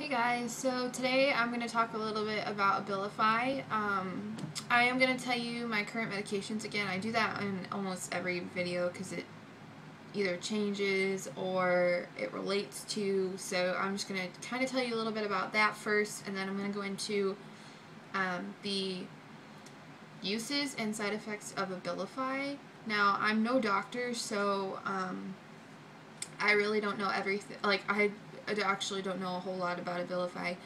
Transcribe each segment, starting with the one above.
Hey guys, so today I'm going to talk a little bit about Abilify. I am going to tell you my current medications again. I do that in almost every video because it either changes or it relates to, so I'm just going to kind of tell you a little bit about that first, and then I'm going to go into the uses and side effects of Abilify. Now, I'm no doctor, so I really don't know everything. I actually don't know a whole lot about Abilify.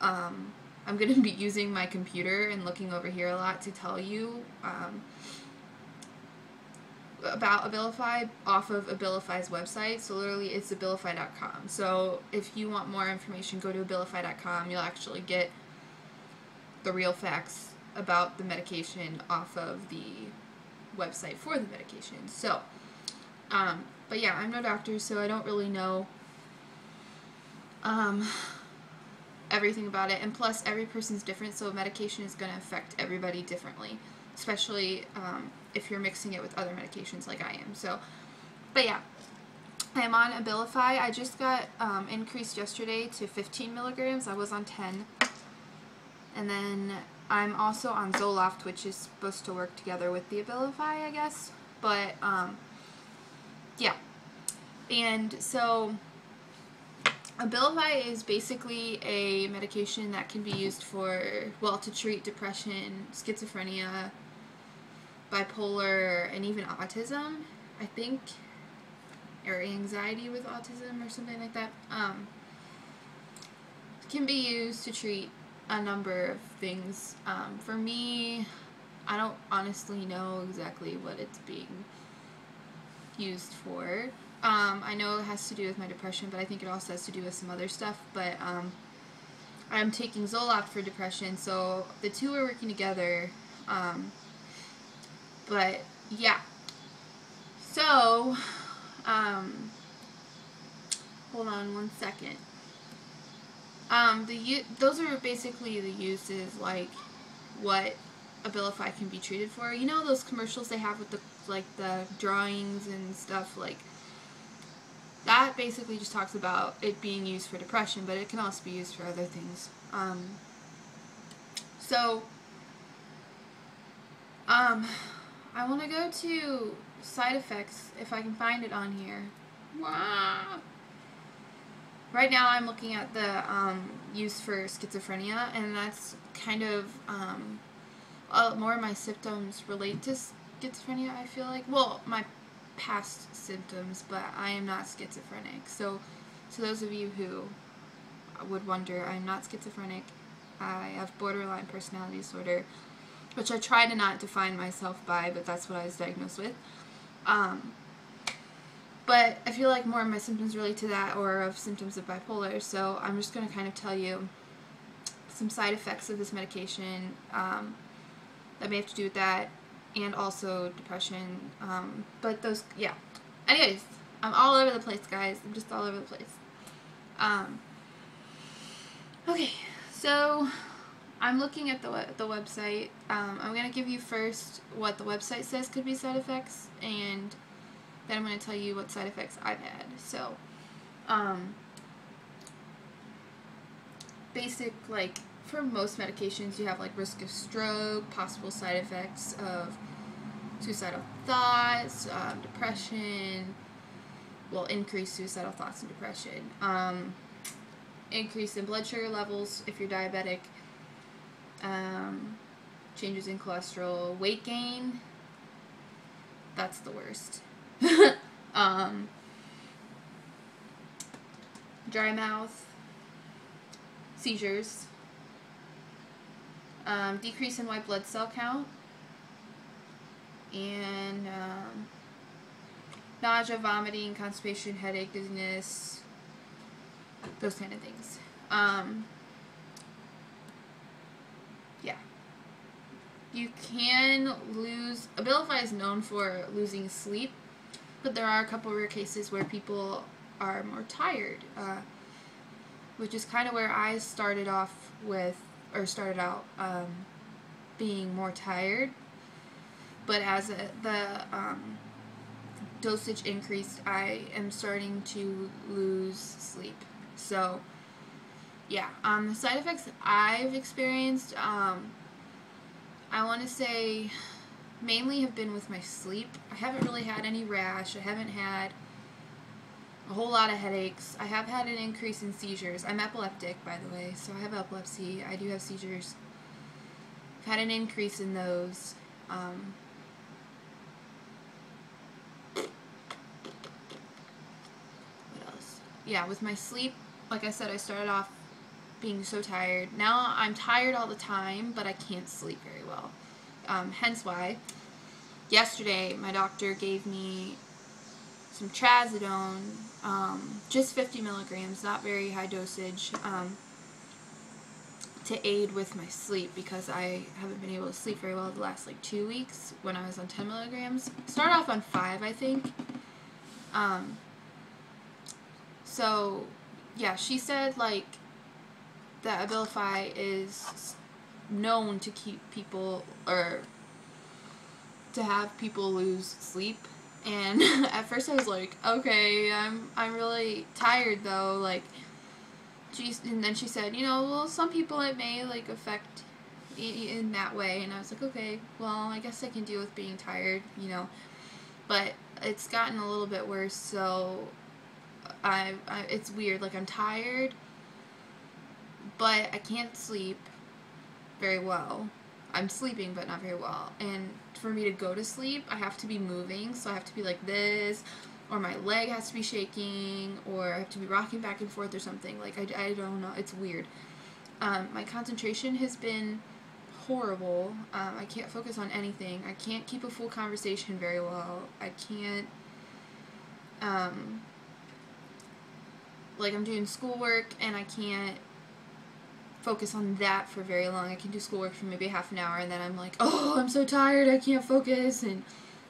I'm going to be using my computer and looking over here a lot to tell you about Abilify off of Abilify's website. So literally it's abilify.com. So if you want more information, go to abilify.com. You'll actually get the real facts about the medication off of the website for the medication. So, but yeah, I'm no doctor, so I don't really know everything about it, and plus every person's different, so medication is going to affect everybody differently, especially if you're mixing it with other medications like I am. So, but yeah, I am on Abilify. I just got increased yesterday to 15 milligrams. I was on 10, and then I'm also on Zoloft, which is supposed to work together with the Abilify, I guess. But yeah, and so Abilify is basically a medication that can be used for, well, to treat depression, schizophrenia, bipolar, and even autism, I think, or anxiety with autism or something like that. It can be used to treat a number of things. For me, I don't honestly know exactly what it's being used for. I know it has to do with my depression, but I think it also has to do with some other stuff. But I'm taking Zoloft for depression, so the two are working together. But yeah, so hold on one second. Those are basically the uses, like what Abilify can be treated for. You know those commercials they have with the drawings and stuff, like that basically just talks about it being used for depression, but it can also be used for other things. I want to go to side effects if I can find it on here. Right now I'm looking at the use for schizophrenia, and that's kind of more of my symptoms relate to schizophrenia, I feel like. Well, my past symptoms, but I am not schizophrenic. So to those of you who would wonder, I'm not schizophrenic. I have borderline personality disorder, which I try to not define myself by, but that's what I was diagnosed with. But I feel like more of my symptoms relate to that, or of symptoms of bipolar, so I'm just going to kind of tell you some side effects of this medication that may have to do with that, and also depression, but those, yeah. Anyways, I'm all over the place, guys. I'm just all over the place. Okay, so I'm looking at the website. I'm going to give you first what the website says could be side effects, and then I'm going to tell you what side effects I've had. So, basic, like, for most medications, you have, like, risk of stroke, possible side effects of suicidal thoughts, depression, well, increased suicidal thoughts and depression, increase in blood sugar levels if you're diabetic, changes in cholesterol, weight gain, that's the worst, dry mouth, seizures, decrease in white blood cell count, and nausea, vomiting, constipation, headache, dizziness, those kind of things. Yeah. You can lose, Abilify is known for losing sleep, but there are a couple rare cases where people are more tired, which is kind of where I started off with, or started out being more tired. But as the dosage increased, I am starting to lose sleep. So yeah, the side effects I've experienced, I want to say mainly have been with my sleep. I haven't really had any rash. I haven't had a whole lot of headaches. I have had an increase in seizures. I'm epileptic, by the way, so I have epilepsy. I do have seizures. I've had an increase in those. What else? Yeah, with my sleep, like I said, I started off being so tired. Now I'm tired all the time, but I can't sleep very well. Hence why yesterday my doctor gave me some trazodone, just 50 milligrams, not very high dosage, to aid with my sleep because I haven't been able to sleep very well the last like 2 weeks when I was on 10 milligrams. Started off on 5, I think. So yeah, she said like that Abilify is known to keep people, or to have people lose sleep. And at first I was like, okay, I'm really tired though, like, and then she said, you know, well, some people it may like affect in that way, and I was like, okay, well, I guess I can deal with being tired, you know, but it's gotten a little bit worse, so it's weird, like, I'm tired, but I can't sleep very well. I'm sleeping, but not very well. And for me to go to sleep, I have to be moving. So I have to be like this, or my leg has to be shaking, or I have to be rocking back and forth or something. Like, I don't know. It's weird. My concentration has been horrible. I can't focus on anything. I can't keep a full conversation very well. I can't, like, I'm doing schoolwork, and I can't focus on that for very long. I can do schoolwork for maybe half an hour, and then I'm like, oh, I'm so tired, I can't focus, and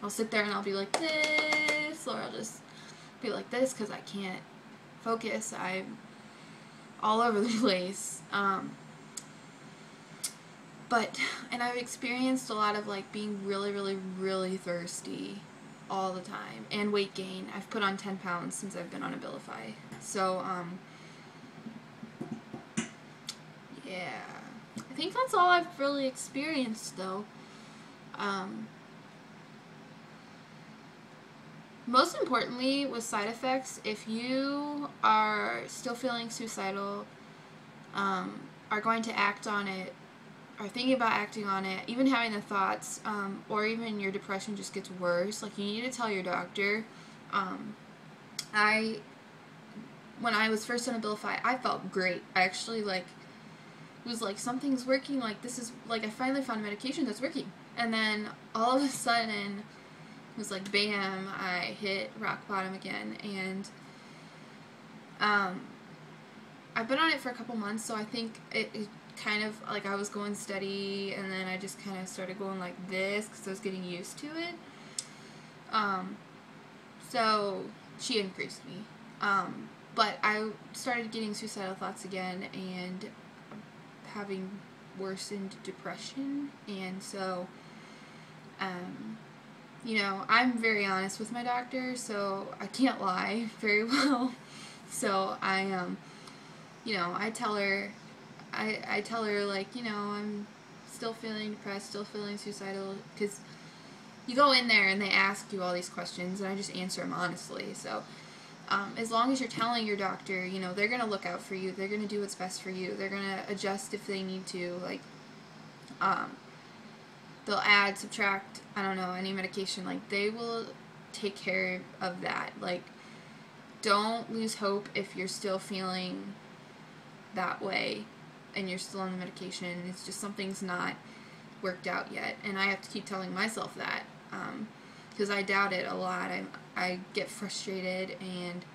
I'll sit there and I'll be like this, or I'll just be like this because I can't focus. I'm all over the place. And I've experienced a lot of like being really, really, really thirsty all the time, and weight gain. I've put on 10 pounds since I've been on Abilify. So, yeah, I think that's all I've really experienced, though. Most importantly, with side effects, if you are still feeling suicidal, are going to act on it, are thinking about acting on it, even having the thoughts, or even your depression just gets worse, like, you need to tell your doctor. When I was first on Abilify, I felt great. I actually, like, was like, something's working, like, this is, like, I finally found a medication that's working. And then all of a sudden, it was like, bam, I hit rock bottom again. And I've been on it for a couple months, so I think it kind of, like, I was going steady, and then I just kind of started going like this because I was getting used to it. So she increased me. But I started getting suicidal thoughts again, and having worsened depression, and so, you know, I'm very honest with my doctor, so I can't lie very well. So you know, I tell her, like, you know, I'm still feeling depressed, still feeling suicidal, because you go in there and they ask you all these questions, and I just answer them honestly. So, as long as you're telling your doctor, you know, they're going to look out for you. They're going to do what's best for you. They're going to adjust if they need to. Like, they'll add, subtract, I don't know, any medication. Like, they will take care of that. Like, don't lose hope if you're still feeling that way and you're still on the medication. It's just something's not worked out yet. And I have to keep telling myself that. Because I doubt it a lot. I get frustrated, and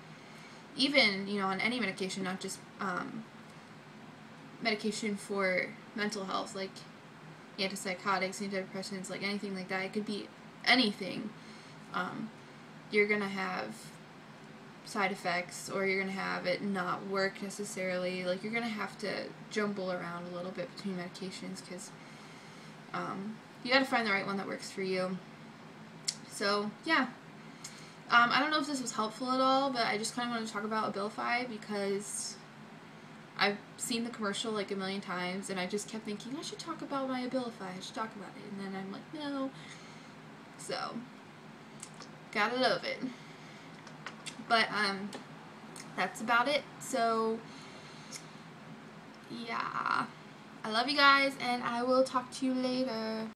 even, you know, on any medication, not just medication for mental health, like antipsychotics, antidepressants, like anything like that. It could be anything. You're going to have side effects, or you're going to have it not work necessarily. Like, you're going to have to jumble around a little bit between medications, because you got to find the right one that works for you. So, yeah. I don't know if this was helpful at all, but I just kind of wanted to talk about Abilify because I've seen the commercial like a million times, and I just kept thinking, I should talk about my Abilify, I should talk about it, and then I'm like, no. So, gotta love it. But, that's about it. So, yeah. I love you guys, and I will talk to you later.